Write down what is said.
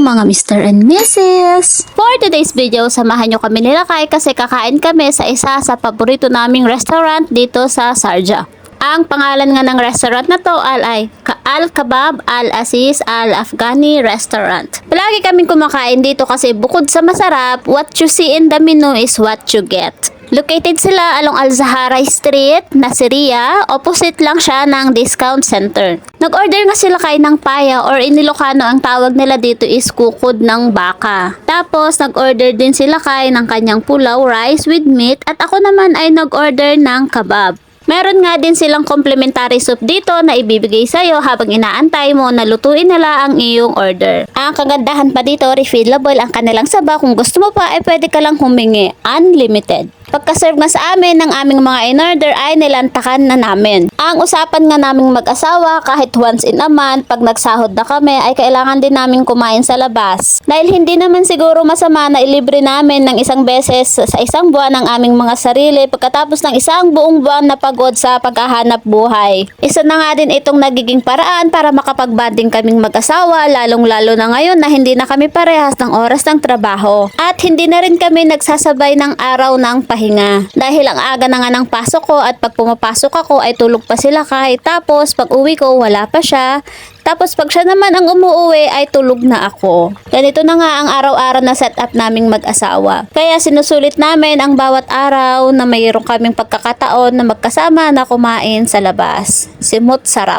mga Mr. and Mrs. For today's video, samahan nyo kami nila Kai kasi kakain kami sa isa sa paborito naming restaurant dito sa Sharjah. Ang pangalan nga ng restaurant na to ay Al-Kebab Al-Aziz Al-Afghani Restaurant. Palagi kaming kumakain dito kasi bukod sa masarap, what you see in the menu is what you get. Located sila along Al-Zahara Street, Nasiriyah. Opposite lang siya ng discount center. Nag-order nga sila kayo ng paya or in Ilocano ang tawag nila dito is kukod ng baka. Tapos nag-order din sila kayo ng kanyang pulaw rice with meat at ako naman ay nag-order ng kebab. Meron nga din silang complimentary soup dito na ibibigay sa'yo habang inaantay mo na lutuin nila ang iyong order. Ang kagandahan pa dito, refillable ang kanilang sabaw. Kung gusto mo pa ay pwede ka lang humingi. Unlimited. Pagka-serve nga sa amin ng aming mga in-order ay nilantakan na namin. Ang usapan nga naming mag-asawa kahit once in a month pag nagsahod na kami ay kailangan din namin kumain sa labas. Dahil hindi naman siguro masama na ilibre namin ng isang beses sa isang buwan ang aming mga sarili pagkatapos ng isang buong buwan na pagod sa paghahanap buhay. Isa na nga din itong nagiging paraan para makapag-bonding kaming mag-asawa lalong-lalo na ngayon na hindi na kami parehas ng oras ng trabaho. At hindi na rin kami nagsasabay ng araw ng pahinga. Dahil ang aga na nga ng pasok ko at pag pumapasok ako ay tulog pa sila kahit tapos pag uwi ko wala pa siya. Tapos pag siya naman ang umuwi ay tulog na ako. Ganito na nga ang araw-araw na setup naming mag-asawa. Kaya sinusulit namin ang bawat araw na mayroon kaming pagkakataon na magkasama na kumain sa labas. Simot sarap.